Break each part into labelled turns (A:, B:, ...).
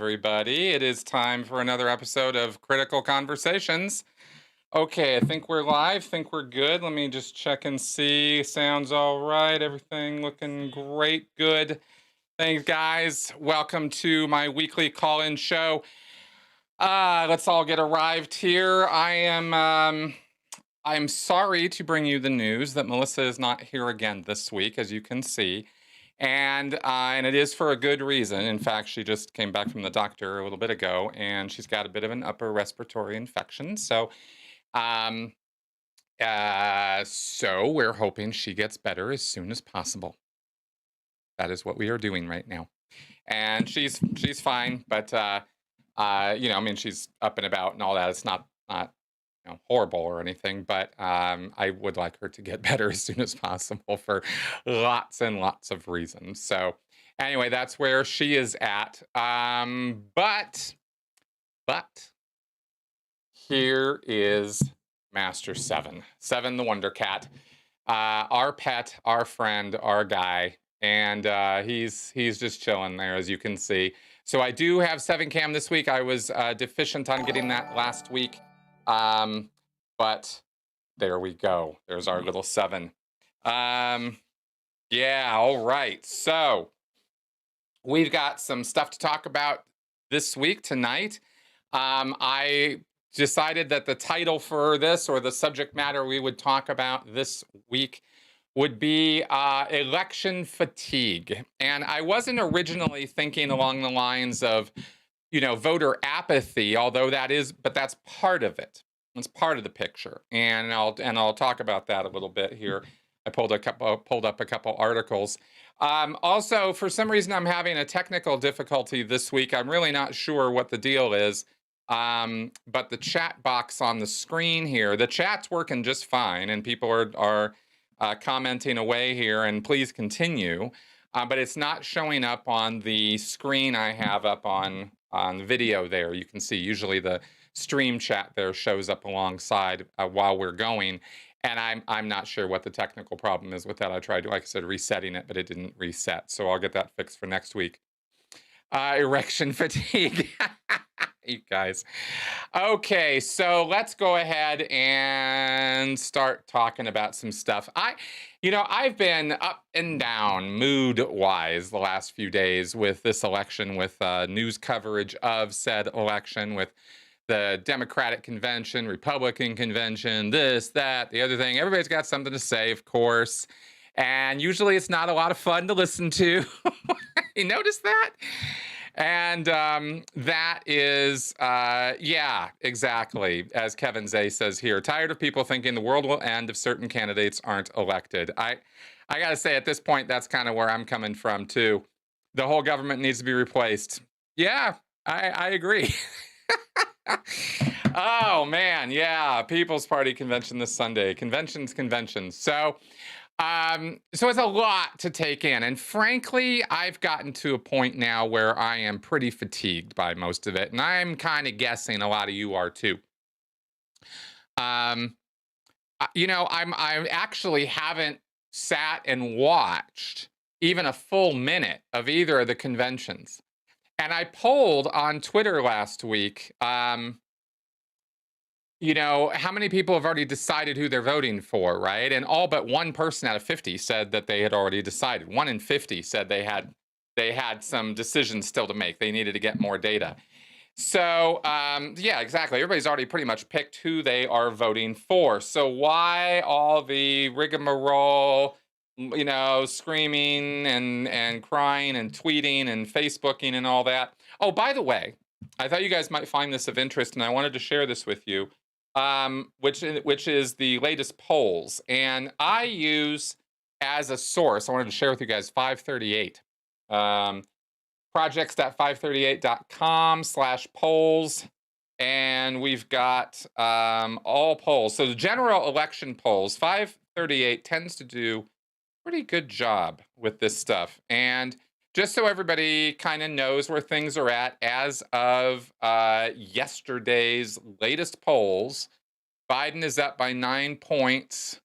A: everybody. It is time for another episode of Critical Conversations. Okay, I think we're live. Think we're good. Let me just check and see. Sounds all right. Everything looking great. Good. Thanks, guys. Welcome to my weekly call-in show. Let's all get arrived here. I'm sorry to bring you the news that Melissa is not here again this week, as you can see. And it is for a good reason. In fact, she just came back from the doctor a little bit ago, and she's got a bit of an upper respiratory infection. Um, so we're hoping she gets better as soon as possible. That is what we are doing right now, and she's fine. But I mean, she's up and about and all that. It's not horrible or anything, but I would like her to get better as soon as possible for lots and lots of reasons. So anyway, that's where she is at. But here is Master Seven, Seven the Wonder Cat, our pet, our friend, our guy, and he's just chilling there, as you can see. So I do have 7 cam this week. I was deficient on getting that last week. But there we go. There's our little 7. Yeah, all right. So we've got some stuff to talk about this week tonight. I decided that the title for this, or the subject matter we would talk about this week, would be election fatigue. And I wasn't originally thinking along the lines of, voter apathy, although that's part of it. It's part of the picture, and I'll talk about that a little bit here. I pulled up a couple articles. Also, for some reason, I'm having a technical difficulty this week. I'm really not sure what the deal is. But the chat box on the screen here, the chat's working just fine, and people are commenting away here. And please continue. But it's not showing up on the screen I have up on the video there. You can see usually the stream chat there shows up alongside while we're going, and I'm not sure what the technical problem is with that. I tried, like I said, resetting it, but it didn't reset, so I'll get that fixed for next week. Erection fatigue. You guys. Okay, so let's go ahead and start talking about some stuff. I've been up and down mood-wise the last few days with this election, with news coverage of said election, with the Democratic convention, Republican convention, this, that, the other thing. Everybody's got something to say, of course. And usually it's not a lot of fun to listen to. You notice that? And that is, yeah, exactly. As Kevin Zay says here, tired of people thinking the world will end if certain candidates aren't elected. I got to say, at this point, that's kind of where I'm coming from, too. The whole government needs to be replaced. Yeah, I agree. Oh man, yeah, People's Party convention this Sunday. Conventions. So it's a lot to take in, and frankly, I've gotten to a point now where I am pretty fatigued by most of it, and I'm kind of guessing a lot of you are too. I actually haven't sat and watched even a full minute of either of the conventions. And I polled on Twitter last week, how many people have already decided who they're voting for, right? And all but one person out of 50 said that they had already decided. 1 in 50 said they had some decisions still to make. They needed to get more data. So, yeah, exactly. Everybody's already pretty much picked who they are voting for. So why all the rigmarole, screaming and crying and tweeting and Facebooking and all that? Oh, by the way, I thought you guys might find this of interest, and I wanted to share this with you, which is the latest polls. And I use as a source, I wanted to share with you guys 538. Projects.538.com/polls. And we've got all polls. So the general election polls, 538 tends to do pretty good job with this stuff. And just so everybody kind of knows where things are at, as of yesterday's latest polls, Biden is up by 9 points,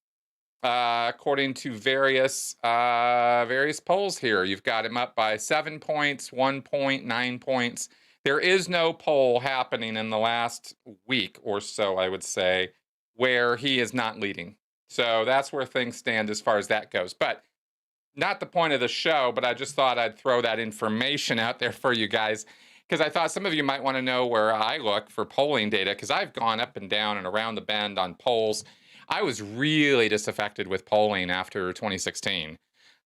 A: according to various polls here. You've got him up by 7 points, 1 point, 9 points. There is no poll happening in the last week or so, I would say, where he is not leading. So that's where things stand as far as that goes. But not the point of the show, but I just thought I'd throw that information out there for you guys, because I thought some of you might want to know where I look for polling data, because I've gone up and down and around the bend on polls. I was really disaffected with polling after 2016,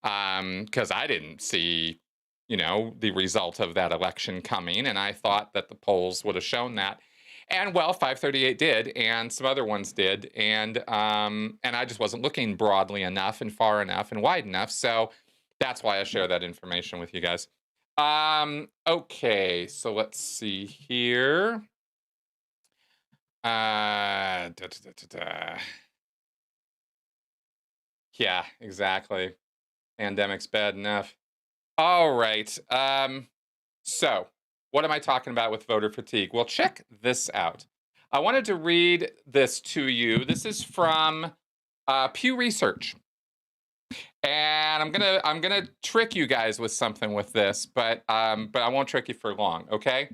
A: because I didn't see, the result of that election coming, and I thought that the polls would have shown that. And well, 538 did, and some other ones did, and I just wasn't looking broadly enough and far enough and wide enough. So that's why I share that information with you guys. Okay, so let's see here. Yeah, exactly. Pandemic's bad enough. All right. So what am I talking about with voter fatigue? Well, check this out. I wanted to read this to you. This is from Pew Research, and I'm gonna trick you guys with something with this, but I won't trick you for long. Okay.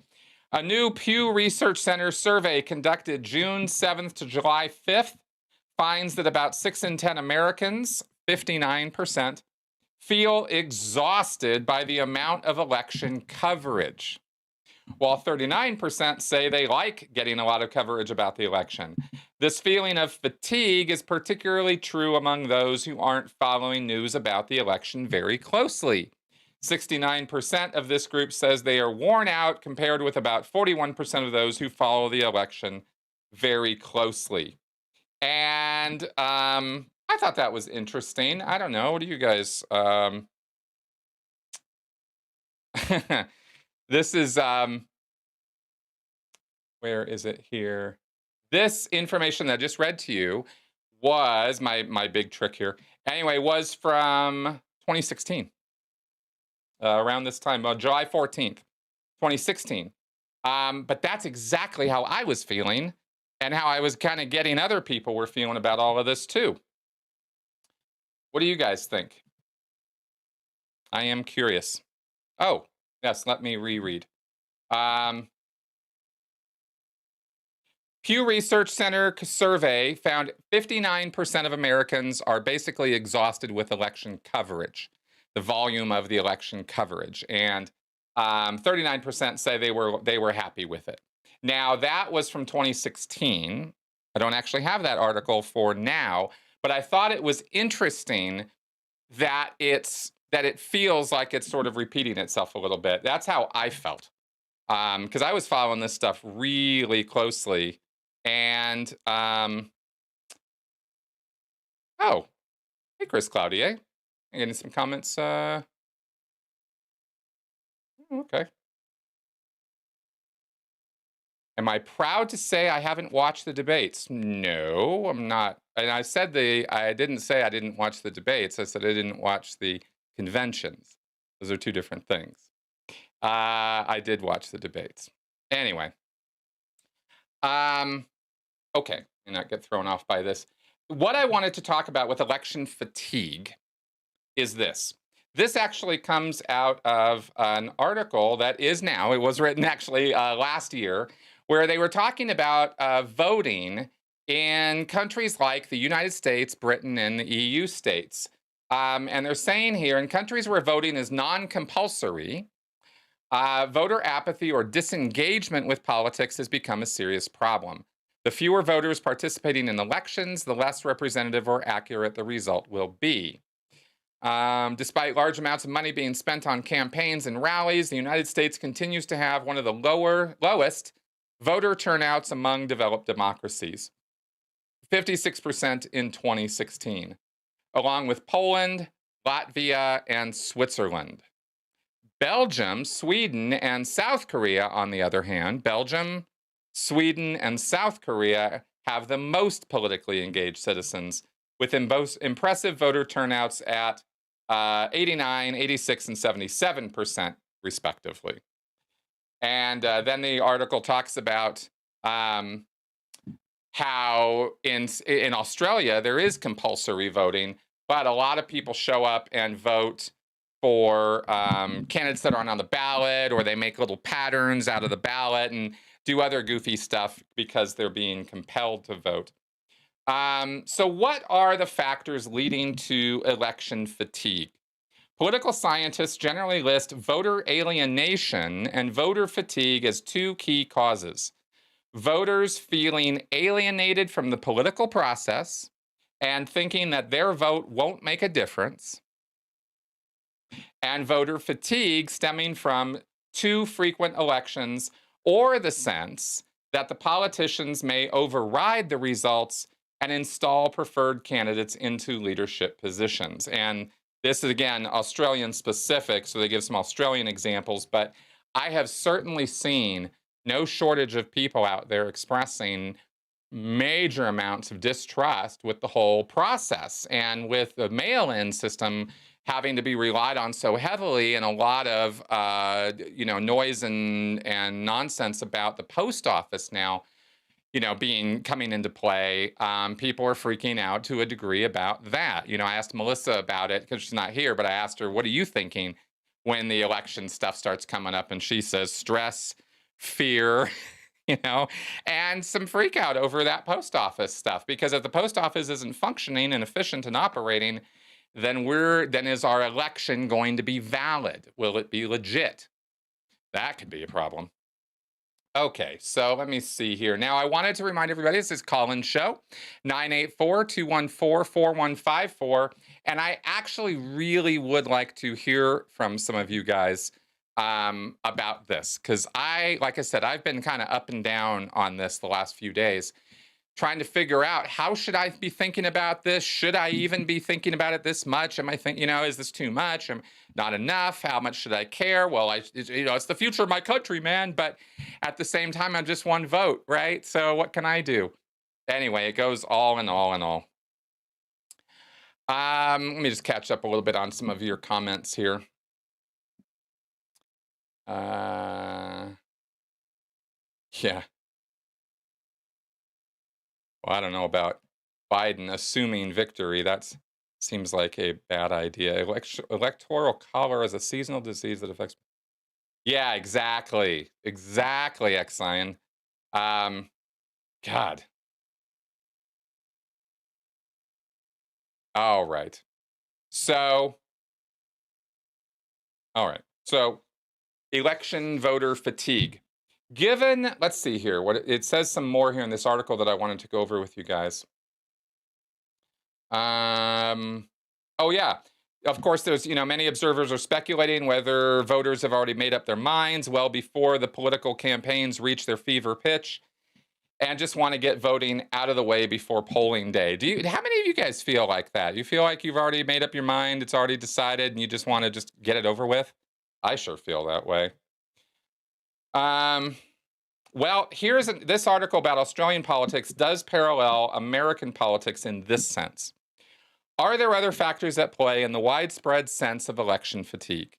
A: A new Pew Research Center survey conducted June 7th to July 5th finds that about 6 in 10 Americans, 59%, feel exhausted by the amount of election coverage, while 39% say they like getting a lot of coverage about the election. This feeling of fatigue is particularly true among those who aren't following news about the election very closely. 69% of this group says they are worn out, compared with about 41% of those who follow the election very closely. And I thought that was interesting. I don't know. What do you guys? This is where is it here? This information that I just read to you was my big trick here. Anyway, was from 2016, around this time, July 14th, 2016. But that's exactly how I was feeling, and how I was kind of getting other people were feeling about all of this too. What do you guys think? I am curious. Oh, yes, let me reread. Pew Research Center survey found 59% of Americans are basically exhausted with election coverage, the volume of the election coverage, and 39% say they were happy with it. Now, that was from 2016. I don't actually have that article for now, but I thought it was interesting that it feels like it's sort of repeating itself a little bit. That's how I felt, because I was following this stuff really closely. And oh, hey, Chris Cloudier, getting some comments. Okay. Am I proud to say I haven't watched the debates? No, I'm not. And I didn't say I didn't watch the debates. I said I didn't watch the conventions. Those are two different things. I did watch the debates. Anyway. Okay, and not get thrown off by this. What I wanted to talk about with election fatigue is this. This actually comes out of an article that is now, it was written actually last year, where they were talking about voting in countries like the United States, Britain, and the EU states. And they're saying here, in countries where voting is non-compulsory, voter apathy or disengagement with politics has become a serious problem. The fewer voters participating in elections, the less representative or accurate the result will be. Despite large amounts of money being spent on campaigns and rallies, the United States continues to have one of the lowest voter turnouts among developed democracies, 56% in 2016, along with Poland, Latvia, and Switzerland. Belgium, Sweden, and South Korea, on the other hand, Belgium, Sweden, and South Korea have the most politically engaged citizens, with impressive voter turnouts at 89, 86, and 77%, respectively. And then the article talks about how in Australia there is compulsory voting, but a lot of people show up and vote for candidates that aren't on the ballot, or they make little patterns out of the ballot and do other goofy stuff because they're being compelled to vote. So what are the factors leading to election fatigue? Political scientists generally list voter alienation and voter fatigue as two key causes. Voters feeling alienated from the political process and thinking that their vote won't make a difference, and voter fatigue stemming from too frequent elections or the sense that the politicians may override the results and install preferred candidates into leadership positions. And this is, again, Australian specific, so they give some Australian examples, but I have certainly seen no shortage of people out there expressing major amounts of distrust with the whole process. And with the mail-in system having to be relied on so heavily, and a lot of noise and nonsense about the post office now, coming into play, people are freaking out to a degree about that. I asked Melissa about it because she's not here, but I asked her, what are you thinking when the election stuff starts coming up? And she says stress, fear, and some freak out over that post office stuff. Because if the post office isn't functioning and efficient and operating, then is our election going to be valid? Will it be legit? That could be a problem. Okay, so let me see here. Now, I wanted to remind everybody, this is Colin's show, 984-214-4154. And I actually really would like to hear from some of you guys about this. Because like I said, I've been kind of up and down on this the last few days, trying to figure out, how should I be thinking about this? Should I even be thinking about it this much? Am I thinking, is this too much? Not enough? How much should I care? Well, it's the future of my country, man. But at the same time, I'm just one vote, right? So what can I do? Anyway, it goes all and all and all. Let me just catch up a little bit on some of your comments here. Yeah. Well, I don't know about Biden assuming victory. That seems like a bad idea. Electoral color is a seasonal disease that affects. Yeah, exactly. Exactly, Xenu. God. All right. So, election voter fatigue. Let's see here. It says some more here in this article that I wanted to go over with you guys. Oh yeah. Of course, there's, many observers are speculating whether voters have already made up their minds well before the political campaigns reach their fever pitch, and just want to get voting out of the way before polling day. How many of you guys feel like that? You feel like you've already made up your mind, it's already decided, and you just want to just get it over with? I sure feel that way. Well, this article about Australian politics does parallel American politics in this sense. Are there other factors at play in the widespread sense of election fatigue?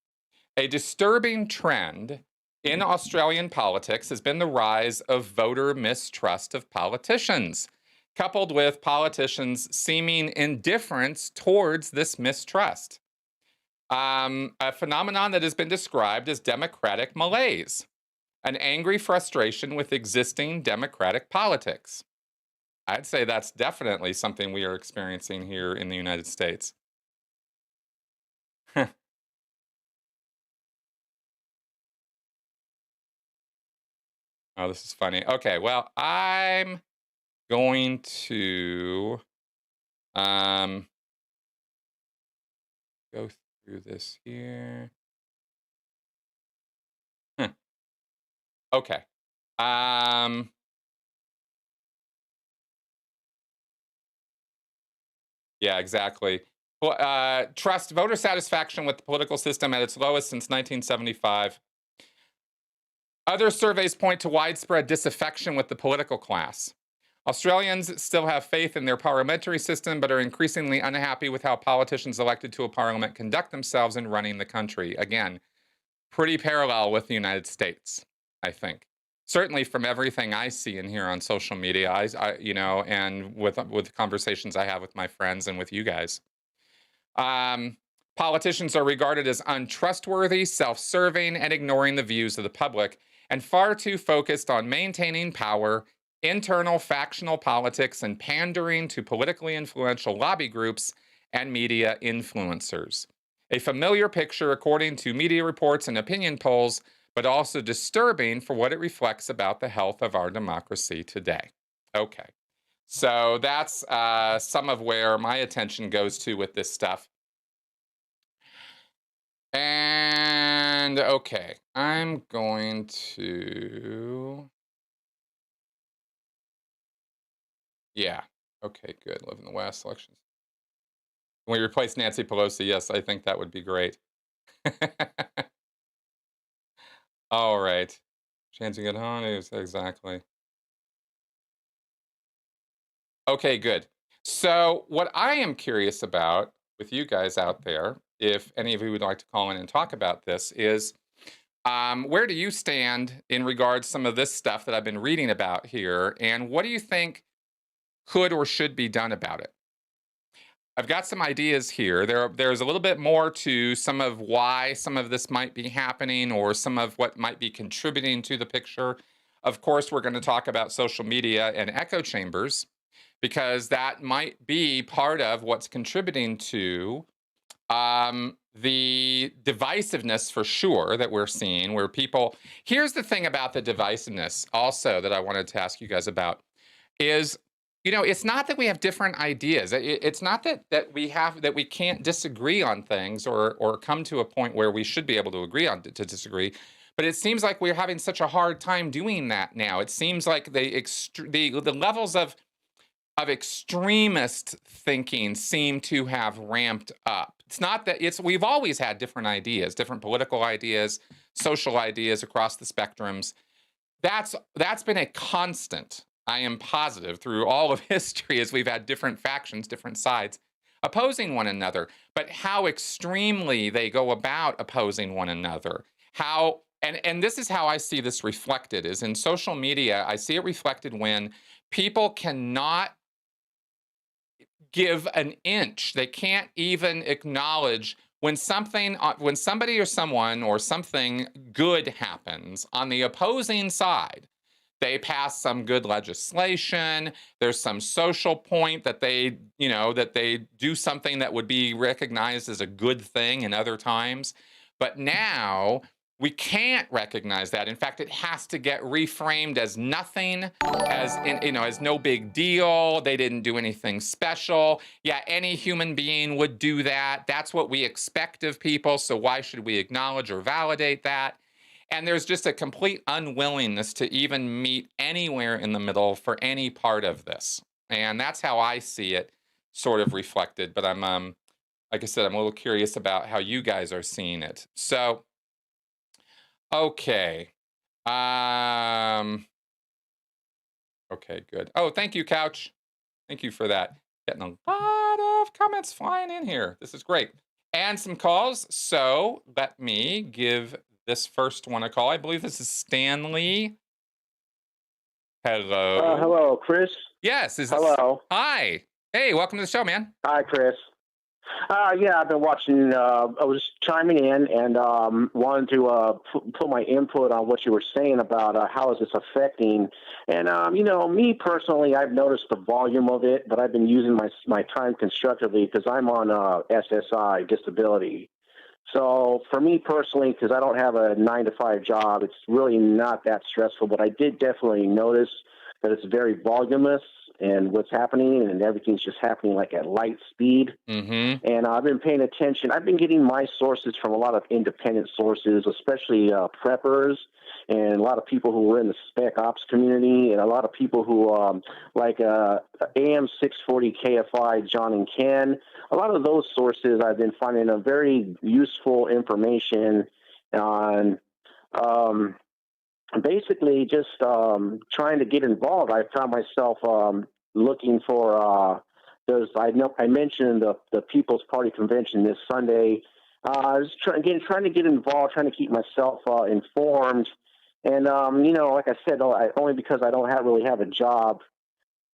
A: A disturbing trend in Australian politics has been the rise of voter mistrust of politicians, coupled with politicians' seeming indifference towards this mistrust. A phenomenon that has been described as democratic malaise, an angry frustration with existing democratic politics. I'd say that's definitely something we are experiencing here in the United States. Oh, this is funny. Okay, well, I'm going to go through this here. Okay. Yeah, exactly. Trust, voter satisfaction with the political system at its lowest since 1975. Other surveys point to widespread disaffection with the political class. Australians still have faith in their parliamentary system, but are increasingly unhappy with how politicians elected to a parliament conduct themselves in running the country. Again, pretty parallel with the United States, I think. Certainly from everything I see and hear on social media, and with conversations I have with my friends and with you guys. Politicians are regarded as untrustworthy, self-serving, and ignoring the views of the public, and far too focused on maintaining power, internal factional politics, and pandering to politically influential lobby groups and media influencers. A familiar picture according to media reports and opinion polls, but also disturbing for what it reflects about the health of our democracy today. Okay, so that's some of where my attention goes to with this stuff. And okay, I'm going to, yeah, okay, good. Live in the West elections. When we replace Nancy Pelosi, yes, I think that would be great. All right. Chancing at home, exactly. Okay, good. So, what I am curious about with you guys out there, if any of you would like to call in and talk about this, is where do you stand in regards to some of this stuff that I've been reading about here, and what do you think could or should be done about it? I've got some ideas here. There's a little bit more to some of why some of this might be happening or some of what might be contributing to the picture. Of course, we're going to talk about social media and echo chambers because that might be part of what's contributing to the divisiveness for sure that we're seeing, where people. Here's the thing about the divisiveness also that I wanted to ask you guys about is, it's not that we have different ideas. It's not that we can't disagree on things or come to a point where we should be able to agree on to disagree. But it seems like we're having such a hard time doing that now. It seems like the levels of extremist thinking seem to have ramped up. It's not that we've always had different ideas, different political ideas, social ideas across the spectrums. That's been a constant. I am positive through all of history as we've had different factions, different sides opposing one another, but how extremely they go about opposing one another. And this is how I see this reflected is in social media. I see it reflected when people cannot give an inch. They can't even acknowledge when somebody or someone or something good happens on the opposing side. They pass some good legislation. There's some social point that they do something that would be recognized as a good thing in other times. But now we can't recognize that. In fact, it has to get reframed as nothing, as no big deal. They didn't do anything special. Yeah, any human being would do that. That's what we expect of people. So why should we acknowledge or validate that? And there's just a complete unwillingness to even meet anywhere in the middle for any part of this. And that's how I see it sort of reflected. But I'm, like I said, I'm a little curious about how you guys are seeing it. So, okay. Okay, good. Oh, thank you, Couch. Thank you for that. Getting a lot of comments flying in here. This is great. And some calls. So let me give this first one a call. I believe this is Stanley. Hello.
B: Hello, Chris.
A: Yes.
B: Hello.
A: Hi. Hey, welcome to the show, man.
B: Hi, Chris. Yeah, I've been watching. I was chiming in and wanted to put my input on what you were saying about how is this affecting. And me personally, I've noticed the volume of it, but I've been using my time constructively because I'm on SSI disability. So for me personally, because I don't have a 9-to-5 job, it's really not that stressful. But I did definitely notice that it's very voluminous and what's happening, and everything's just happening like at light speed.
A: Mm-hmm.
B: And I've been paying attention. I've been getting my sources from a lot of independent sources, especially preppers and a lot of people who were in the spec ops community, and a lot of people who like AM 640 KFI, John and Ken. A lot of those sources I've been finding a very useful information on basically just trying to get involved. I found myself looking for I mentioned the People's Party convention this Sunday. I was trying to get involved, trying to keep myself informed. And like I said, only because I don't really have a job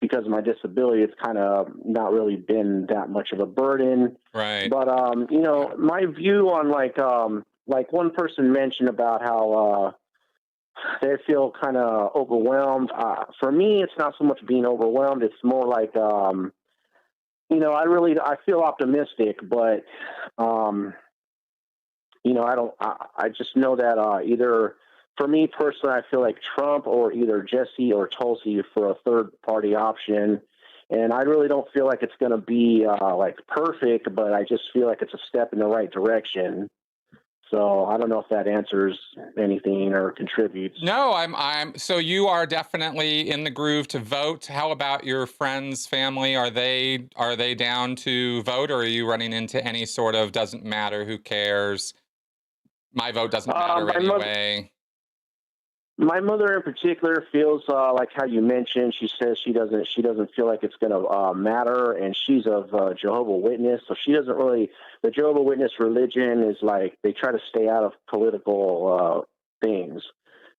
B: because of my disability, it's kind of not really been that much of a burden.
A: Right.
B: But you know, my view on like one person mentioned about how they feel kind of overwhelmed. For me, it's not so much being overwhelmed. It's more like you know, I feel optimistic, but you know, I just know that either for me personally, I feel like Trump or either Jesse or Tulsi for a third party option. And I really don't feel like it's going to be like perfect, but I just feel like it's a step in the right direction. So I don't know if that answers anything or contributes.
A: No, so you are definitely in the groove to vote. How about your friends, family? Are they down to vote, or are you running into any sort of doesn't matter, who cares? My vote doesn't matter
B: My mother,
A: anyway.
B: my mother in particular feels like how you mentioned. She says she doesn't feel like it's going to matter, and she's of Jehovah Witness, so she doesn't really. The Jehovah Witness religion is like they try to stay out of political things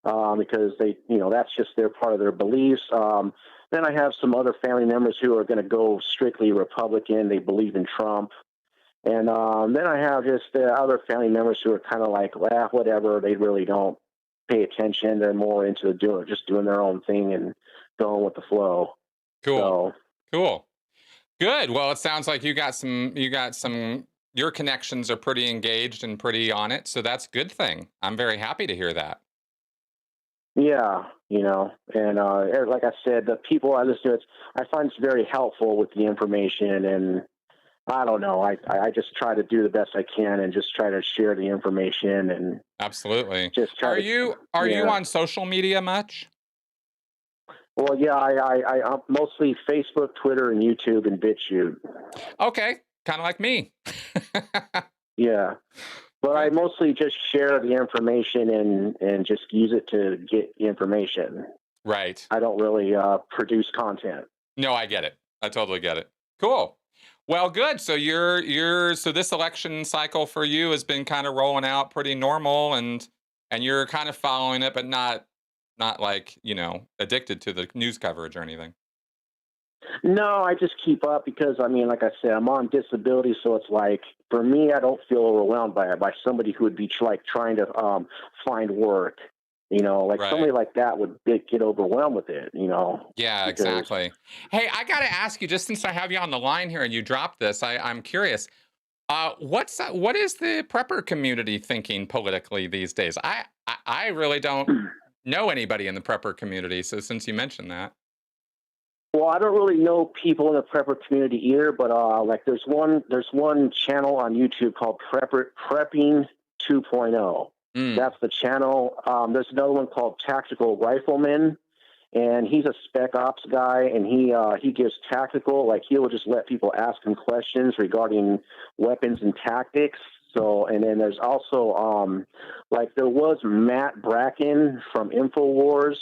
B: because they, you know, that's just their part of their beliefs. Then I have some other family members who are going to go strictly Republican. They believe in Trump. And then I have just other family members who are kind of like, well, whatever. They really don't pay attention. They're more into doing their own thing and going with the flow.
A: Cool.
B: So,
A: Cool. Good. Well, it sounds like your connections are pretty engaged and pretty on it. So that's a good thing. I'm very happy to hear that.
B: yeah, you know, and like I said, the people I listen to, I find it's very helpful with the information. And I don't know, I just try to do the best I can and just try to share the information and
A: Absolutely.
B: just try
A: Are
B: to,
A: you
B: yeah.
A: on social media much?
B: Well, yeah, I'm mostly Facebook, Twitter, and YouTube and BitChute.
A: Okay, kind of like me.
B: Yeah, but I
A: Good.
B: mostly just share the information and just use it to get the information.
A: Right.
B: I don't really produce content.
A: No, I get it. I totally get it. Cool. Well, good. So so this election cycle for you has been kind of rolling out pretty normal, and you're kind of following it, but not like, addicted to the news coverage or anything.
B: No, I just keep up because I mean, like I said, I'm on disability, so it's like for me, I don't feel overwhelmed by it. By somebody who would be like trying to find work, you know, like
A: Right.
B: somebody like that would get overwhelmed with it, you know,
A: Yeah,
B: because
A: exactly. Hey, I got to ask you, just since I have you on the line here and you dropped this, I'm curious. What is the prepper community thinking politically these days? I really don't know anybody in the prepper community. So since you mentioned that,
B: well, I don't really know people in the prepper community either, but like there's one channel on YouTube called Prepping 2.0.
A: mm,
B: That's the channel. There's another one called Tactical Rifleman, and he's a spec ops guy, and he gives tactical, like he will just let people ask him questions regarding weapons and tactics. So, and then there's also like there was Matt Bracken from InfoWars,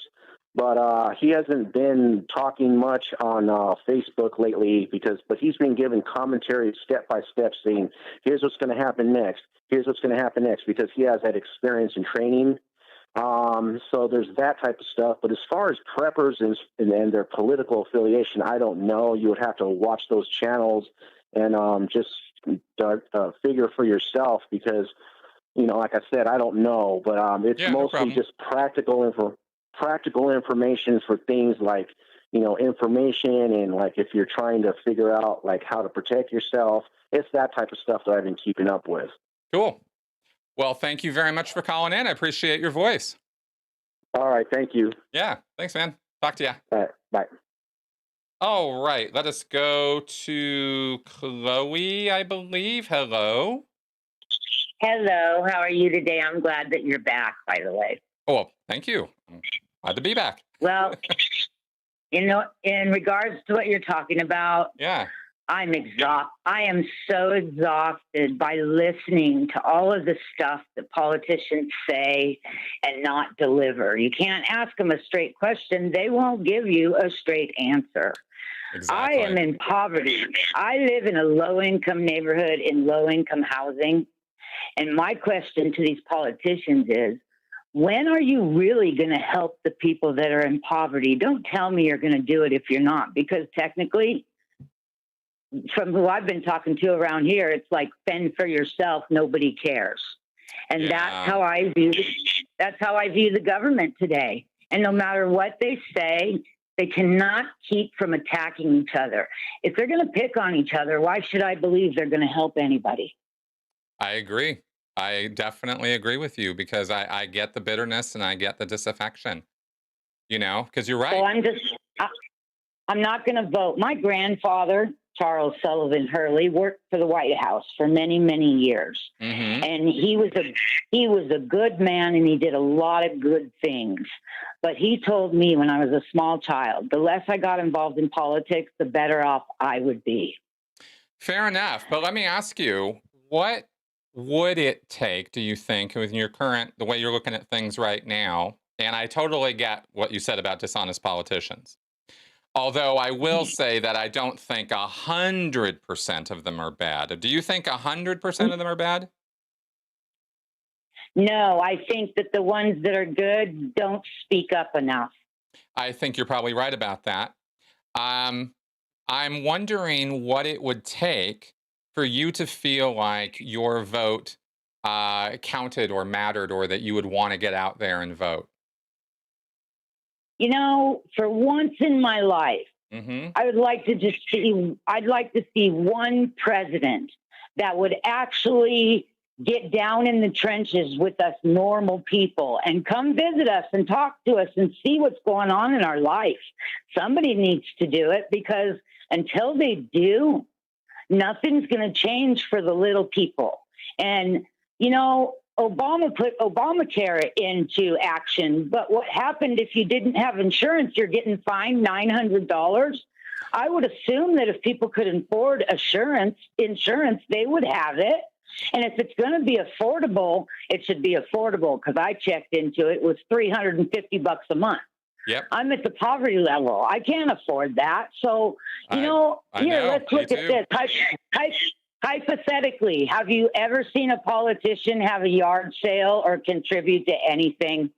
B: but he hasn't been talking much on Facebook lately but he's been giving commentary step by step, saying here's what's going to happen next, here's what's going to happen next, because he has that experience and training. So there's that type of stuff. But as far as preppers and their political affiliation, I don't know. You would have to watch those channels and just figure for yourself because, you know, like I said, I don't know. But it's
A: yeah, no
B: mostly
A: problem.
B: just practical information for things like, you know, information and like if you're trying to figure out like how to protect yourself. It's that type of stuff that I've been keeping up with.
A: Cool. Well, thank you very much for calling in. I appreciate your voice.
B: All right. Thank you.
A: Yeah, thanks, man. Talk to you.
B: All right. Bye.
A: All right, let us go to Chloe, I believe. Hello.
C: Hello, how are you today? I'm glad that you're back, by the way.
A: Oh, well, thank you. I'm glad to be back.
C: Well, in regards to what you're talking about,
A: Yeah.
C: I'm exhausted. I am so exhausted by listening to all of the stuff that politicians say and not deliver. You can't ask them a straight question. They won't give you a straight answer.
A: Exactly.
C: I am in poverty. I live in a low-income neighborhood in low-income housing. And my question to these politicians is, when are you really going to help the people that are in poverty? Don't tell me you're going to do it if you're not, because technically, from who I've been talking to around here, it's like fend for yourself, nobody cares. And
A: Yeah.
C: that's how I view the government today. And no matter what they say, they cannot keep from attacking each other. If they're going to pick on each other, why should I believe they're going to help anybody?
A: I agree. I definitely agree with you, because I get the bitterness and I get the disaffection, because you're
C: So
A: right.
C: I'm not going to vote. My grandfather, Charles Sullivan Hurley, worked for the White House for many, many years.
A: Mm-hmm.
C: And he was a good man, and he did a lot of good things. But he told me when I was a small child, the less I got involved in politics, the better off I would be.
A: Fair enough. But let me ask you, what would it take, do you think, with the way you're looking at things right now? And I totally get what you said about dishonest politicians. Although I will say that I don't think 100% of them are bad. Do you think 100% of them are bad?
C: No, I think that the ones that are good don't speak up enough.
A: I think you're probably right about that. I'm wondering what it would take for you to feel like your vote counted or mattered, or that you would want to get out there and vote.
C: For once in my life,
A: Mm-hmm.
C: I'd like to see one president that would actually get down in the trenches with us normal people and come visit us and talk to us and see what's going on in our life. Somebody needs to do it, because until they do, nothing's going to change for the little people. And, Obama put Obamacare into action, but what happened if you didn't have insurance? You're getting fined $900. I would assume that if people could afford insurance, they would have it. And if it's going to be affordable, it should be affordable, because I checked into it. It was $350 a month.
A: Yep.
C: I'm at the poverty level. I can't afford that. So, let's look at this. Hypothetically, have you ever seen a politician have a yard sale or contribute to anything?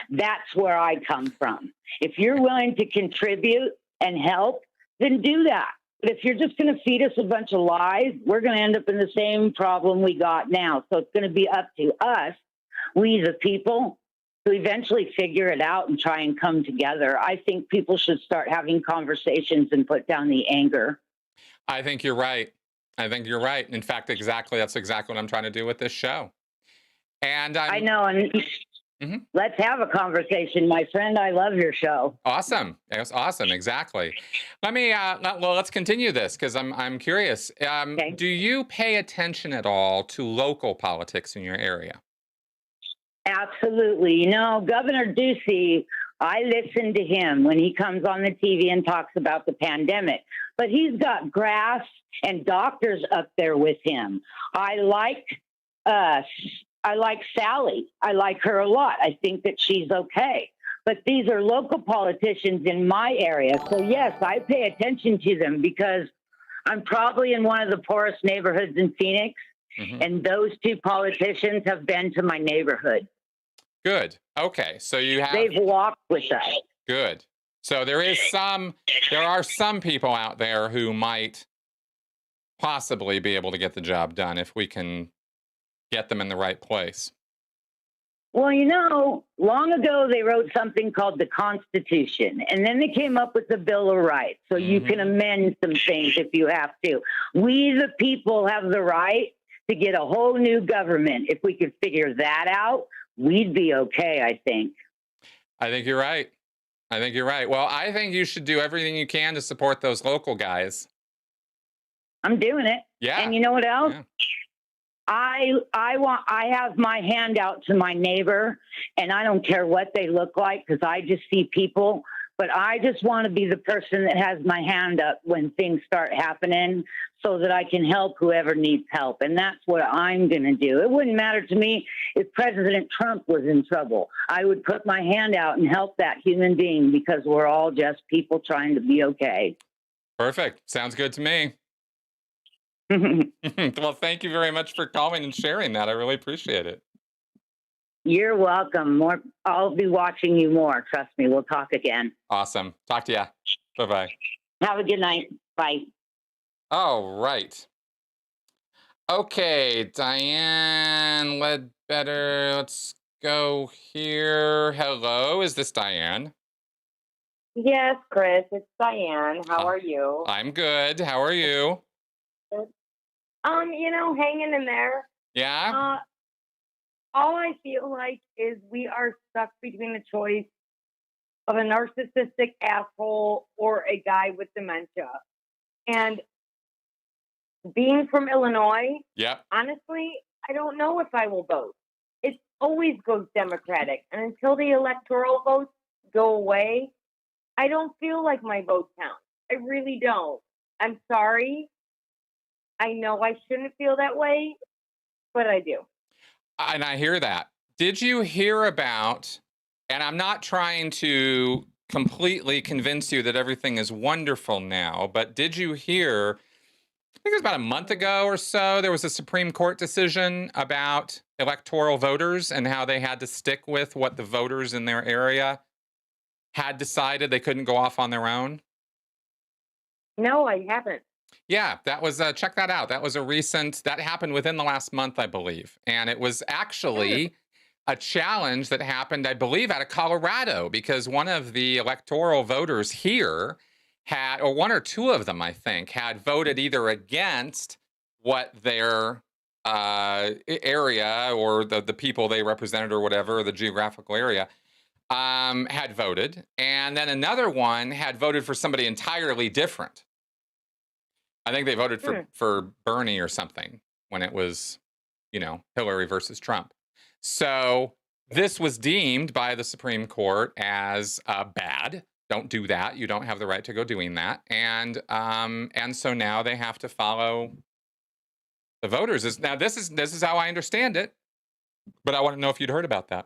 C: That's where I come from. If you're willing to contribute and help, then do that. But if you're just going to feed us a bunch of lies, we're going to end up in the same problem we got now. So it's going to be up to us, we the people, to eventually figure it out and try and come together. I think people should start having conversations and put down the anger.
A: I think you're right. In fact, that's exactly what I'm trying to do with this show. And
C: I know. And
A: mm-hmm.
C: Let's have a conversation, my friend. I love your show.
A: Awesome. It was awesome. Exactly. Let's continue this, because I'm curious.
C: Okay.
A: Do you pay attention at all to local politics in your area?
C: Absolutely. Governor Ducey, I listen to him when he comes on the TV and talks about the pandemic, but he's got grass and doctors up there with him. I like Sally. I like her a lot. I think that she's okay. But these are local politicians in my area. So yes, I pay attention to them, because I'm probably in one of the poorest neighborhoods in Phoenix. Mm-hmm. And those two politicians have been to my neighborhood.
A: Good. Okay. So
C: they've walked with us.
A: Good. So there are some people out there who might possibly be able to get the job done if we can get them in the right place.
C: Well, long ago they wrote something called the Constitution, and then they came up with the Bill of Rights. So you can amend some things if you have to. We, the people, have the right to get a whole new government. If we could figure that out, we'd be okay, I think.
A: I think you're right. Well, I think you should do everything you can to support those local guys.
C: I'm doing it.
A: Yeah.
C: And you know what else? Yeah. I have my hand out to my neighbor, and I don't care what they look like, because I just see people. But I just want to be the person that has my hand up when things start happening, so that I can help whoever needs help. And that's what I'm going to do. It wouldn't matter to me if President Trump was in trouble. I would put my hand out and help that human being, because we're all just people trying to be okay.
A: Perfect. Sounds good to me. Well, thank you very much for calling and sharing that. I really appreciate it.
C: You're welcome. More. I'll be watching you more. Trust me. We'll talk again.
A: Awesome. Talk to you. Bye-bye.
C: Have a good night. Bye.
A: All right. Okay, Diane Ledbetter. Let's go here. Hello, is this Diane?
D: Yes, Chris, it's Diane. How
A: Huh.
D: are you?
A: I'm good. How are you?
D: Hanging in there.
A: Yeah?
D: Uh, all I feel like is we are stuck between the choice of a narcissistic asshole or a guy with dementia. And being from Illinois,
A: Yep.
D: honestly, I don't know if I will vote. It always goes Democratic. And until the electoral votes go away, I don't feel like my vote counts. I really don't. I'm sorry. I know I shouldn't feel that way, but I do.
A: And I hear that. Did you hear about, and I'm not trying to completely convince you that everything is wonderful now, but did you hear, I think it was about a month ago or so, there was a Supreme Court decision about electoral voters and how they had to stick with what the voters in their area had decided. They couldn't go off on their own?
D: No, I haven't.
A: Yeah, that was, check that out. That was that happened within the last month, I believe. And it was actually a challenge that happened, I believe, out of Colorado, because one of the electoral voters here had, or one or two of them, I think, had voted either against what their area or the people they represented or whatever, the geographical area, had voted. And then another one had voted for somebody entirely different. I think they voted for Bernie or something when it was, Hillary versus Trump. So this was deemed by the Supreme Court as bad. Don't do that. You don't have the right to go doing that. And so now they have to follow the voters. Now this is how I understand it. But I want to know if you'd heard about that.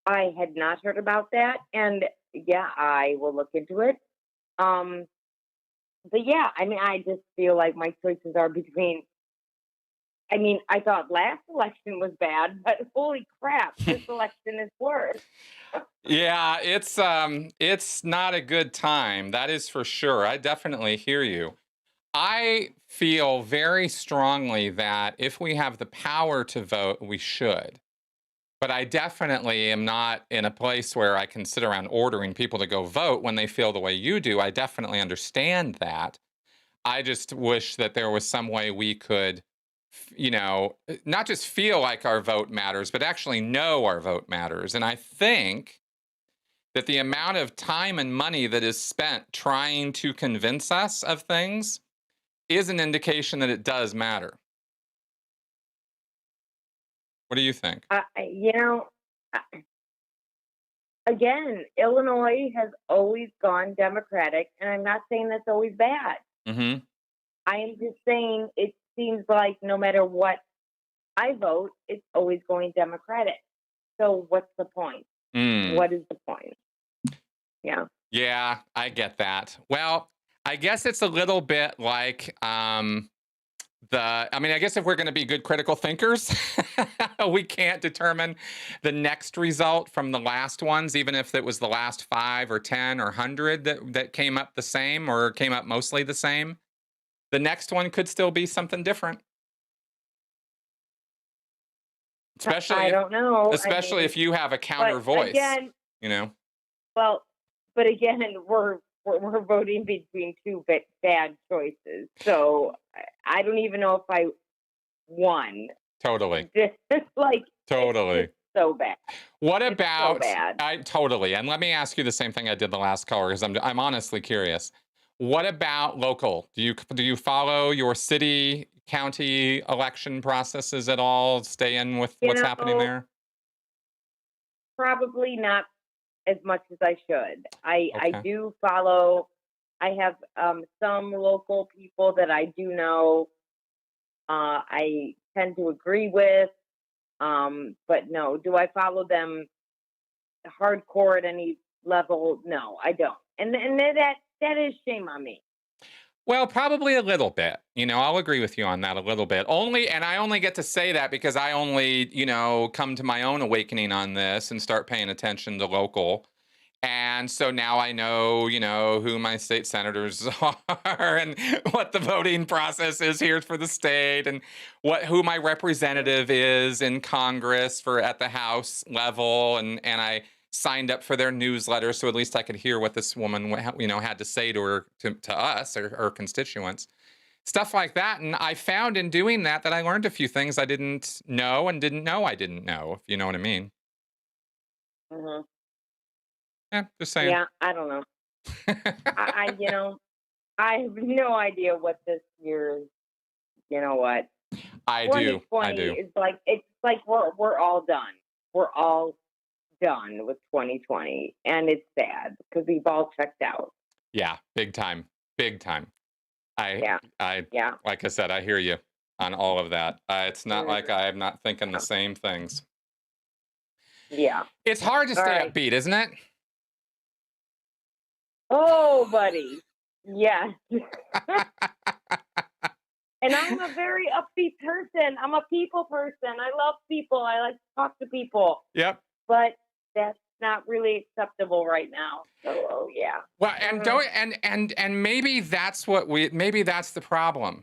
D: I had not heard about that, and yeah, I will look into it. But yeah, I just feel like my choices are between. I thought last election was bad, but holy crap, this election is worse.
A: Yeah, it's not a good time. That is for sure. I definitely hear you. I feel very strongly that if we have the power to vote, we should. But I definitely am not in a place where I can sit around ordering people to go vote when they feel the way you do. I definitely understand that. I just wish that there was some way we could, not just feel like our vote matters, but actually know our vote matters. And I think that the amount of time and money that is spent trying to convince us of things is an indication that it does matter. What do you think?
D: Again, Illinois has always gone Democratic, and I'm not saying that's always bad.
A: Mm-hmm.
D: I am just saying it seems like no matter what I vote, it's always going Democratic. So what's the point? What is the point? Yeah.
A: Yeah, I get that. Well, I guess it's a little bit like I guess if we're going to be good critical thinkers, we can't determine the next result from the last ones, even if it was the last 5 or 10 or 100 that came up the same or came up mostly the same. The next one could still be something different. Especially,
D: I don't know.
A: Especially if you have a counter voice.
D: Again, Well, but again, we're voting between two bad choices, so I don't even know if I won.
A: Totally.
D: Totally. It's so bad.
A: What about?
D: So bad.
A: Totally. And let me ask you the same thing I did the last caller, because I'm honestly curious. What about local? Do you follow your city, county election processes at all? Stay in with what's happening there?
D: Probably not as much as I should. I do follow. I have some local people that I do know. I tend to agree with, but no. Do I follow them hardcore at any level? No, I don't. And that is shame on me.
A: Well, probably a little bit. I'll agree with you on that a little bit. And I only get to say that because I only, come to my own awakening on this and start paying attention to local. And so now I know, who my state senators are and what the voting process is here for the state and who my representative is in Congress for at the House level. And I signed up for their newsletter, so at least I could hear what this woman, had to say to us or her constituents, stuff like that. And I found in doing that I learned a few things I didn't know and didn't know I didn't know, if you know what I mean.
D: Hmm.
A: Yeah, just saying.
D: Yeah, I don't know. I have no idea what this year's. You know what?
A: I do.
D: 2020 is like it's like we're all done. We're all done with 2020, and it's sad because we've all checked out.
A: Yeah, big time. Big time.
D: Yeah. Yeah.
A: Like I said, I hear you on all of that. It's not like I'm not thinking the same things.
D: Yeah.
A: It's hard to
D: All
A: stay
D: right.
A: upbeat, isn't it?
D: Oh, buddy. Yes. And I'm a very upbeat person. I'm a people person. I love people. I like to talk to people.
A: Yep.
D: But that's not really acceptable right now. So yeah.
A: Well, and don't and maybe that's maybe that's the problem.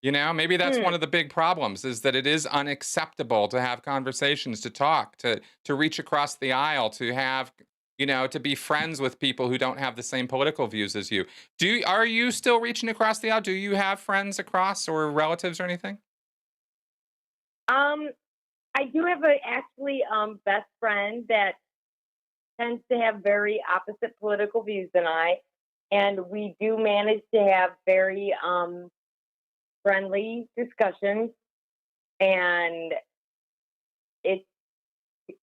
A: Maybe that's one of the big problems is that it is unacceptable to have conversations, to talk, to reach across the aisle, to have, to be friends with people who don't have the same political views as you. Are you still reaching across the aisle? Do you have friends across or relatives or anything?
D: I do have actually best friend that tends to have very opposite political views than I, and we do manage to have very friendly discussions, and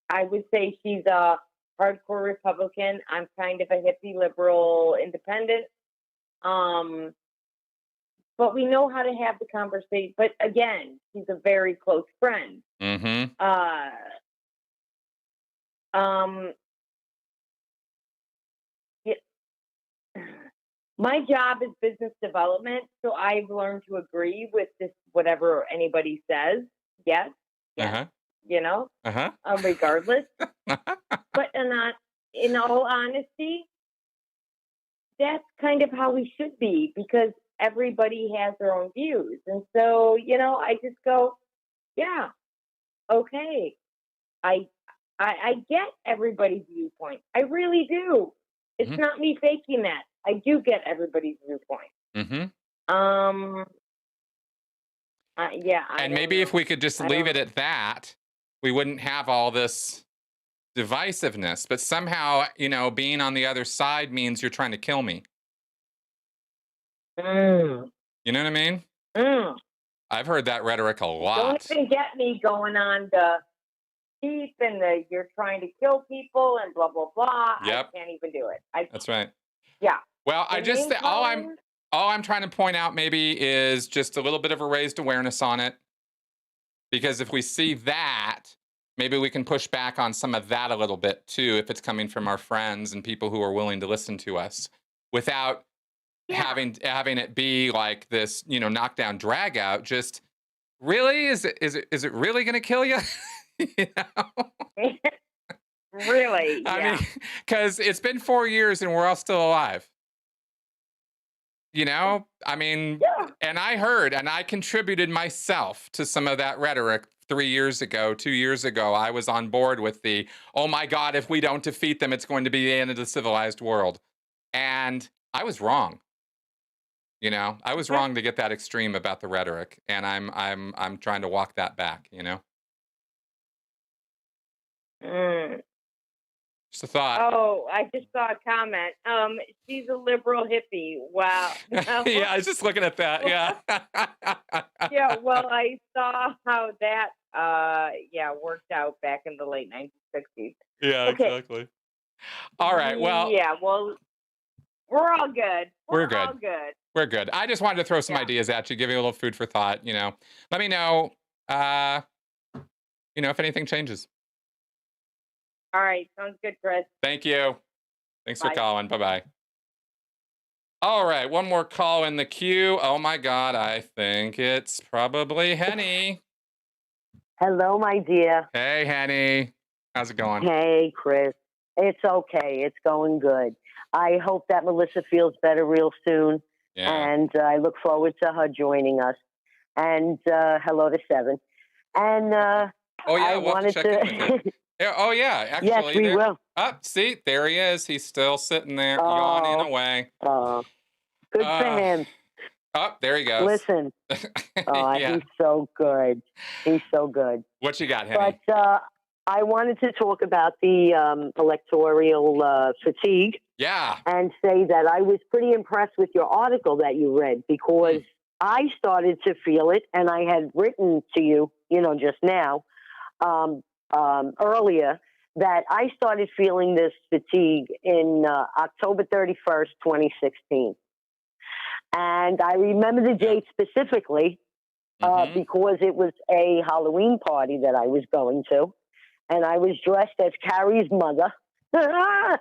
D: I would say she's a hardcore Republican. I'm kind of a hippie liberal independent. But we know how to have the conversation. But again, she's a very close friend.
A: Mm-hmm.
D: My job is business development, so I've learned to agree with this whatever anybody says. Yes,
A: Uh-huh. Uh-huh.
D: Regardless. But in all honesty, that's kind of how we should be because everybody has their own views. And so, I just go, yeah, okay. I get everybody's viewpoint. I really do. It's not me faking that. I do get everybody's viewpoint.
A: Mm-hmm.
D: Yeah.
A: And maybe if we could just leave it at that, we wouldn't have all this divisiveness. But somehow, being on the other side means you're trying to kill me. You know what I mean? I've heard that rhetoric a lot.
D: Don't even get me going on the deep and you're trying to kill people and blah blah blah.
A: Yep.
D: I can't even do it.
A: That's right.
D: Yeah.
A: Well, all I'm trying to point out maybe is just a little bit of a raised awareness on it. Because if we see that, maybe we can push back on some of that a little bit too, if it's coming from our friends and people who are willing to listen to us without having it be like this, knockdown drag out. Just really, is it really going to kill you?
D: Really?
A: I mean, because it's been 4 years and we're all still alive. I mean, and I heard and I contributed myself to some of that rhetoric 3 years ago, 2 years ago. I was on board with oh my God, if we don't defeat them, it's going to be the end of the civilized world. And I was wrong. I was wrong to get that extreme about the rhetoric. And I'm trying to walk that back, Just a thought.
D: Oh, I just saw a comment. She's a liberal hippie. Wow.
A: Yeah, I was just looking at that. Yeah.
D: Yeah, well, I saw how that worked out back in the late 1960s.
A: Yeah, exactly. All right. Well.
D: Yeah, well, we're all good.
A: We're good.
D: All good.
A: We're good. I just wanted to throw some ideas at you, give you a little food for thought, Let me know if anything changes.
D: All right. Sounds good, Chris.
A: Thank you. Thanks for calling. Bye-bye. All right, one more call in the queue. Oh my God, I think it's probably Henny.
E: Hello, my dear.
A: Hey, Henny. How's it going?
E: Hey, Chris. It's okay. It's going good. I hope that Melissa feels better real soon.
A: Yeah.
E: And I look forward to her joining us. And hello to Seven. And
A: Oh, yeah,
E: I
A: we'll have to
E: wanted
A: check in with you. Yeah, oh, yeah, actually.
E: Yes, we
A: there,
E: will.
A: see, there he is. He's still sitting there, yawning away.
E: Good for him.
A: Oh, there he goes.
E: Listen.
A: Yeah.
E: He's so good. He's so good.
A: What you got, Henny?
E: But I wanted to talk about the electoral fatigue.
A: Yeah.
E: And say that I was pretty impressed with your article that you read, because I started to feel it, and I had written to you, just now, earlier, that I started feeling this fatigue in October 31st, 2016. And I remember the date specifically because it was a Halloween party that I was going to, and I was dressed as Carrie's mother. I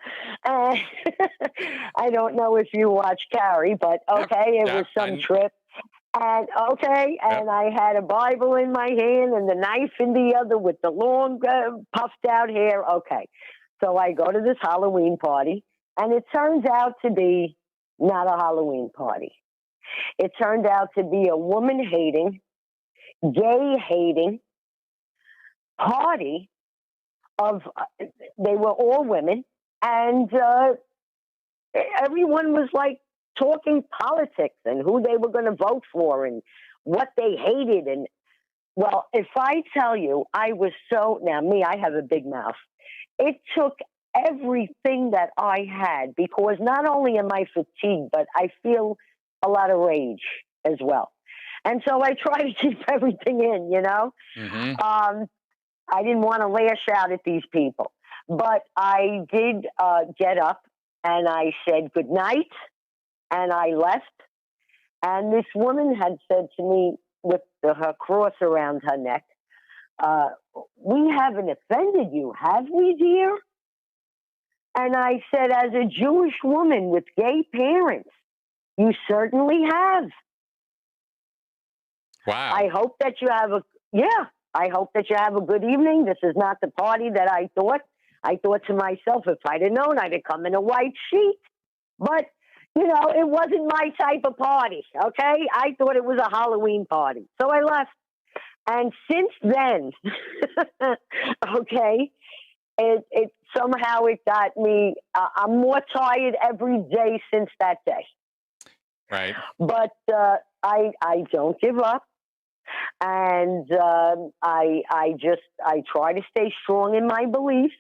E: don't know if you watch Carrie, but okay, it was some trip. And and I had a Bible in my hand and the knife in the other with the long puffed out hair. Okay. So I go to this Halloween party, and it turns out to be not a Halloween party. It turned out to be a woman-hating, gay-hating party of, they were all women, and everyone was like talking politics and who they were going to vote for and what they hated. And well, if I tell you, I was I have a big mouth. It took everything that I had, because not only am I fatigued, but I feel a lot of rage as well. And so I try to keep everything in, I didn't want to lash out at these people, but I did get up and I said good night, and I left. And this woman had said to me with her cross around her neck, we haven't offended you, have we, dear? And I said, as a Jewish woman with gay parents, you certainly have.
A: Wow.
E: I hope that you have I hope that you have a good evening. This is not the party that I thought. I thought to myself, if I'd have known, I'd have come in a white sheet. But, it wasn't my type of party, okay? I thought it was a Halloween party. So I left. And since then, it somehow it got me, I'm more tired every day since that day.
A: Right.
E: But I don't give up. And I try to stay strong in my beliefs.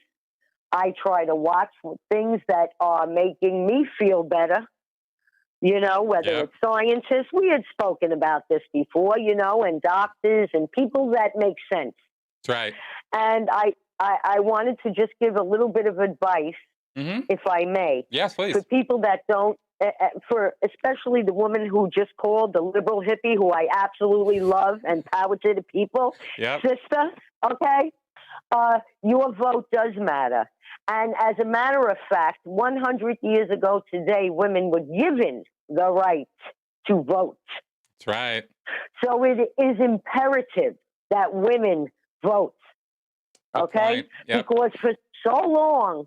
E: I try to watch things that are making me feel better, whether it's scientists. We had spoken about this before, and doctors and people that make sense.
A: That's right.
E: And I wanted to just give a little bit of advice, if I may.
A: Yes, please.
E: For people that don't, for especially the woman who just called, the liberal hippie, who I absolutely love, and power to the people, sister, okay? Your vote does matter. And as a matter of fact, 100 years ago today, women were given the right to vote.
A: That's right.
E: So it is imperative that women vote, okay?
A: Yep.
E: Because for so long,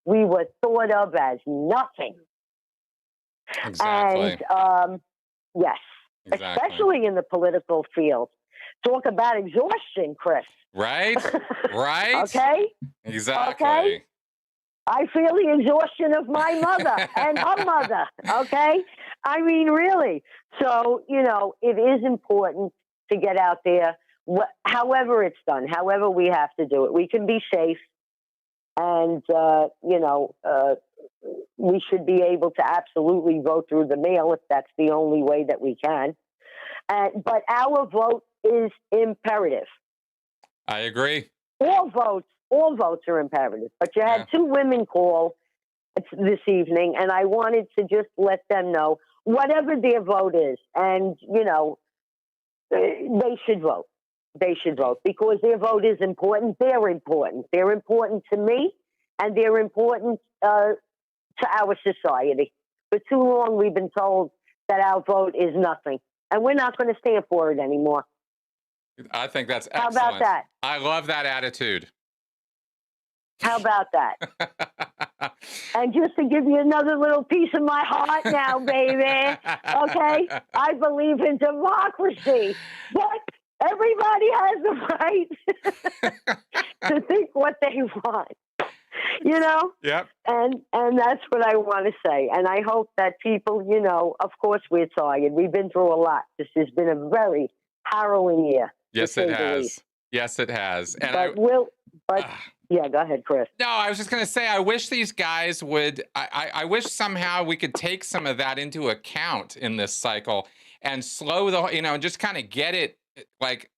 E: we were thought of as nothing.
A: Exactly.
E: And, yes,
A: exactly.
E: Especially in the political field. Talk about exhaustion, Chris.
A: Right? Right?
E: Okay?
A: Exactly.
E: Okay? I feel the exhaustion of my mother and her mother, okay? I mean, really. So, it is important to get out there, however it's done, however we have to do it. We can be safe, and, we should be able to absolutely vote through the mail if that's the only way that we can. But our vote is imperative.
A: I agree.
E: All votes are imperative. But you had two women call this evening, and I wanted to just let them know whatever their vote is, and they should vote. They should vote because their vote is important. They're important. They're important to me, and they're important to our society. For too long, we've been told that our vote is nothing, and we're not going to stand for it anymore.
A: I think that's
E: How
A: excellent.
E: about that?
A: I love that attitude.
E: How about that? And just to give you another little piece of my heart now, baby, okay? I believe in democracy, but everybody has the right to think what they want, you know?
A: Yep.
E: And that's what I want to say. And I hope that people, you know, of course we're tired. We've been through a lot. This has been a very harrowing year.
A: Yes, it has. Yes, it has. And
E: yeah, go ahead, Chris.
A: No, I was just going to say, I wish these guys would, I wish somehow we could take some of that into account in this cycle and slow the, you know, just kind of get it like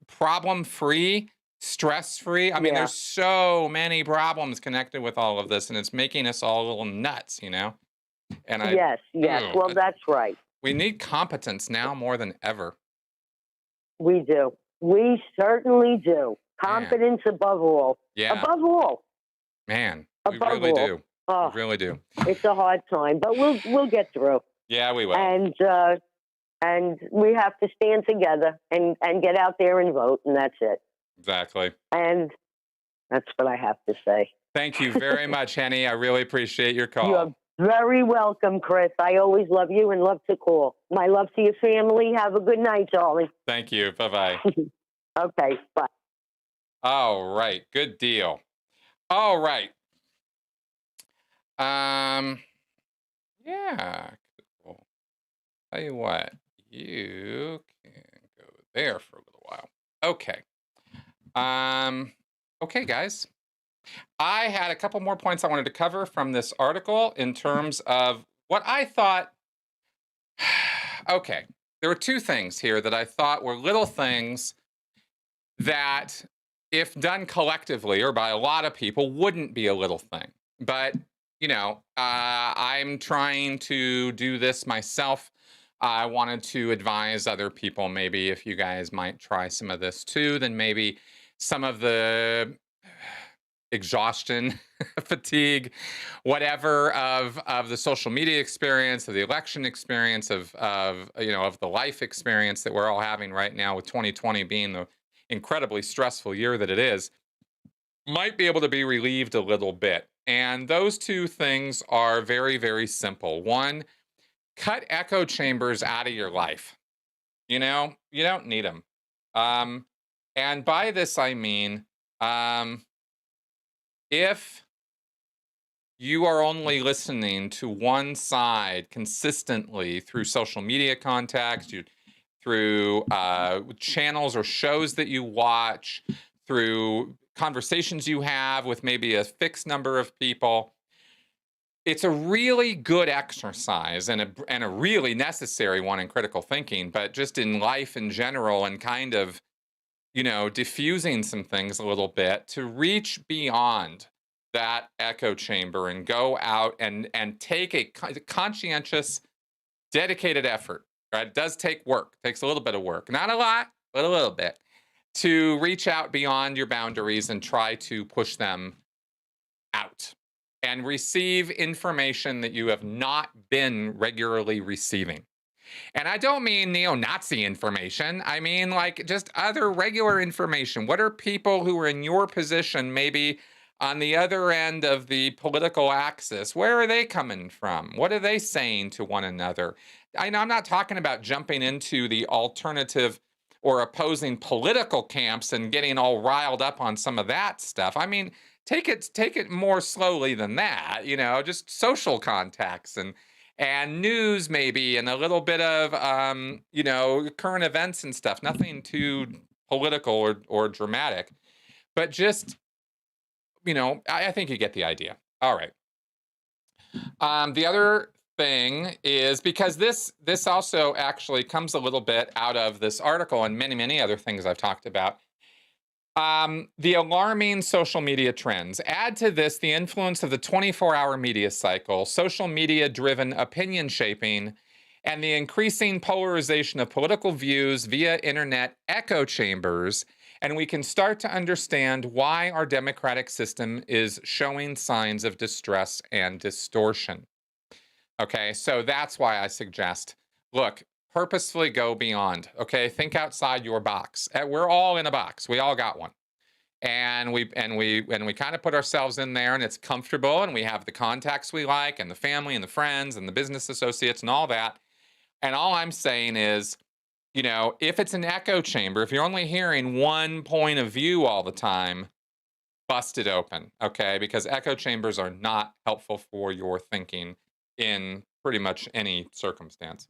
A: problem-free, stress-free. I mean, there's so many problems connected with all of this, and it's making us all a little nuts, you know? And
E: yes. Well, that's right.
A: We need competence now more than ever.
E: We do. We certainly do. Competence above all.
A: Yeah.
E: Above all.
A: Man, we really do.
E: Oh,
A: we really do.
E: It's a hard time, but we'll get through.
A: Yeah, we will.
E: And we have to stand together and get out there and vote, and that's it.
A: Exactly.
E: And that's what I have to say.
A: Thank you very much, Henny. I really appreciate your call.
E: You're very welcome, Chris. I always love you and love to call. My love to your family. Have a good night, darling.
A: Thank you. Bye-bye.
E: Okay, bye.
A: All right. Good deal. All right. Yeah. Cool. Tell you what, you can go there for a little while. Okay. Okay, guys. I had a couple more points I wanted to cover from this article in terms of what I thought. Okay. There were two things here that I thought were little things that, if done collectively or by a lot of people, wouldn't be a little thing. But, you know, I'm trying to do this myself. I wanted to advise other people, maybe if you guys might try some of this too, then maybe some of the exhaustion, fatigue, whatever of the social media experience, of the election experience, of the life experience that we're all having right now, with 2020 being the incredibly stressful year that it is, might be able to be relieved a little bit. And those two things are very, very simple. One, cut echo chambers out of your life. You know, you don't need them. And by this, I mean, if you are only listening to one side consistently through social media contacts, through channels or shows that you watch, through conversations you have with maybe a fixed number of people, it's a really good exercise and a really necessary one in critical thinking, but just in life in general, and kind of, you know, diffusing some things a little bit to reach beyond that echo chamber and go out and take a conscientious, dedicated effort. Right? It does take work. It takes a little bit of work. Not a lot, but a little bit. To reach out beyond your boundaries and try to push them out. And receive information that you have not been regularly receiving. And I don't mean neo-Nazi information. I mean like just other regular information. What are people who are in your position, maybe on the other end of the political axis, where are they coming from? What are they saying to one another? I know I'm not talking about jumping into the alternative or opposing political camps and getting all riled up on some of that stuff. I mean, take it more slowly than that, you know, just social contacts and news maybe, and a little bit of, current events and stuff. Nothing too political or dramatic, but just, you know, I think you get the idea. All right. The other thing is, because this also actually comes a little bit out of this article and many, many other things I've talked about. The alarming social media trends. Add to this the influence of the 24-hour media cycle, social media-driven opinion shaping, and the increasing polarization of political views via internet echo chambers, and we can start to understand why our democratic system is showing signs of distress and distortion. Okay, so that's why I suggest, look, purposefully go beyond. Okay, think outside your box. We're all in a box. We all got one. And we kind of put ourselves in there, and it's comfortable, and we have the contacts we like, and the family and the friends and the business associates and all that. And all I'm saying is, you know, if it's an echo chamber, if you're only hearing one point of view all the time, bust it open, okay? Because echo chambers are not helpful for your thinking in pretty much any circumstance.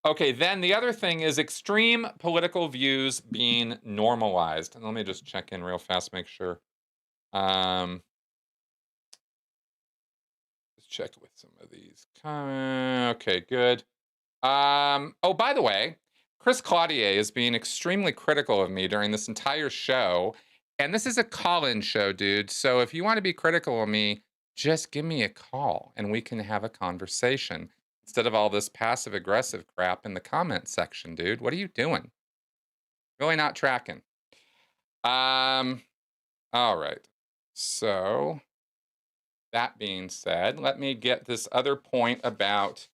A: Okay, then the other thing is extreme political views being normalized. And let me just check in real fast, make sure. Let's check with some of these. Okay, good. Oh, by the way, Chris Claudier is being extremely critical of me during this entire show. And this is a call-in show, dude. So if you want to be critical of me, just give me a call and we can have a conversation instead of all this passive-aggressive crap in the comment section, dude. What are you doing? Really not tracking. All right. So that being said, let me get this other point about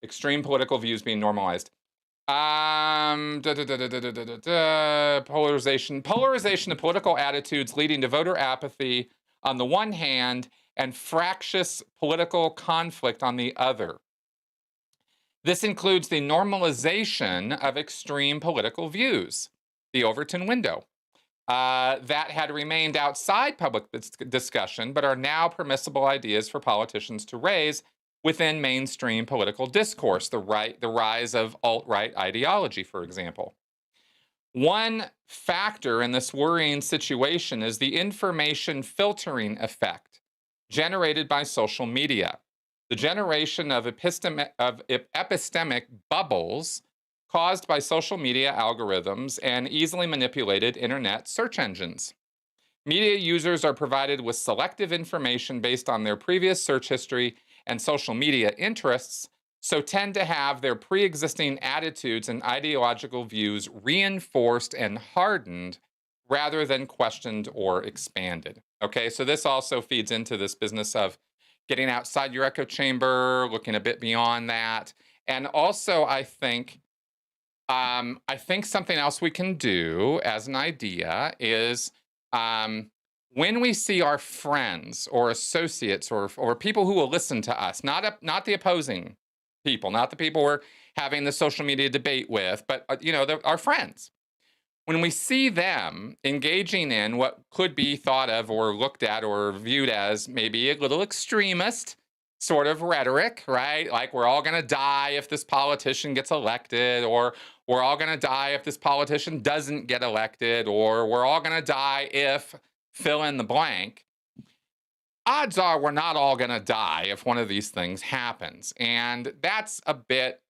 A: extreme political views being normalized. Polarization of political attitudes leading to voter apathy on the one hand and fractious political conflict on the other. This includes the normalization of extreme political views, the Overton window, that had remained outside public discussion but are now permissible ideas for politicians to raise within mainstream political discourse, the rise of alt-right ideology, for example. One factor in this worrying situation is the information filtering effect generated by social media, the generation of epistemic bubbles caused by social media algorithms and easily manipulated internet search engines. Media users are provided with selective information based on their previous search history and social media interests, so tend to have their pre-existing attitudes and ideological views reinforced and hardened rather than questioned or expanded. Okay, so this also feeds into this business of getting outside your echo chamber, looking a bit beyond that. And also, I think something else we can do as an idea is when we see our friends or associates or people who will listen to us, not the opposing people, not the people we're having the social media debate with, but our friends. When we see them engaging in what could be thought of or looked at or viewed as maybe a little extremist sort of rhetoric, right? Like we're all going to die if this politician gets elected, or we're all going to die if this politician doesn't get elected, or we're all going to die if fill in the blank. Odds are we're not all going to die if one of these things happens. And that's a bit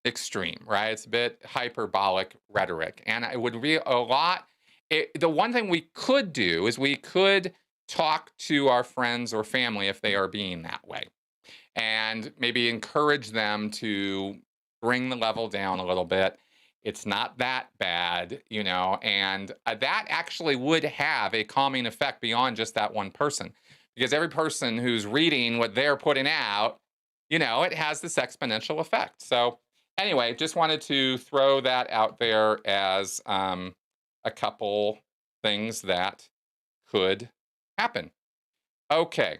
A: extreme, right? It's a bit hyperbolic rhetoric. And it would be a lot. The one thing we could do is we could talk to our friends or family if they are being that way, and maybe encourage them to bring the level down a little bit. It's not that bad, and that actually would have a calming effect beyond just that one person, because every person who's reading what they're putting out, it has this exponential effect. So anyway, just wanted to throw that out there as a couple things that could happen. Okay.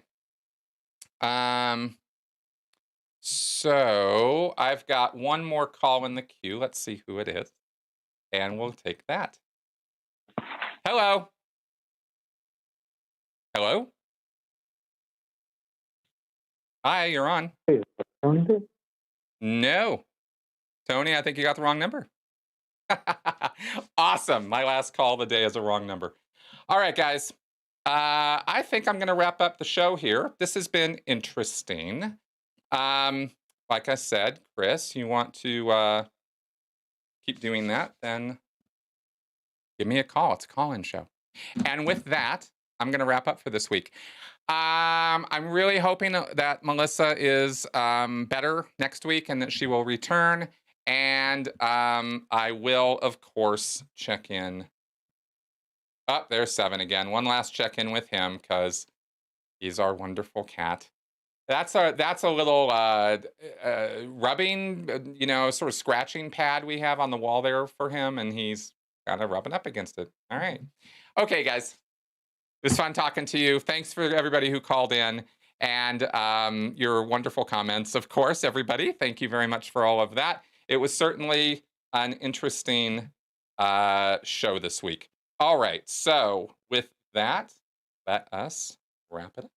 A: So I've got one more call in the queue. Let's see who it is, and we'll take that. Hello. Hello. Hi, you're on.
F: Hey, Tony?
A: No. Tony, I think you got the wrong number. Awesome. My last call of the day is a wrong number. All right, guys. I think I'm going to wrap up the show here. This has been interesting. Like I said, Chris, you want to keep doing that, then give me a call. It's a call-in show. And with that, I'm going to wrap up for this week. I'm really hoping that Melissa is better next week and that she will return. And I will, of course, check in Oh, there's Seven again. One last check-in with him because he's our wonderful cat. That's a little rubbing, sort of scratching pad we have on the wall there for him, and he's kind of rubbing up against it. All right. Okay, guys. It was fun talking to you. Thanks for everybody who called in and your wonderful comments. Of course, everybody, thank you very much for all of that. It was certainly an interesting show this week. All right. So with that, let us wrap it up.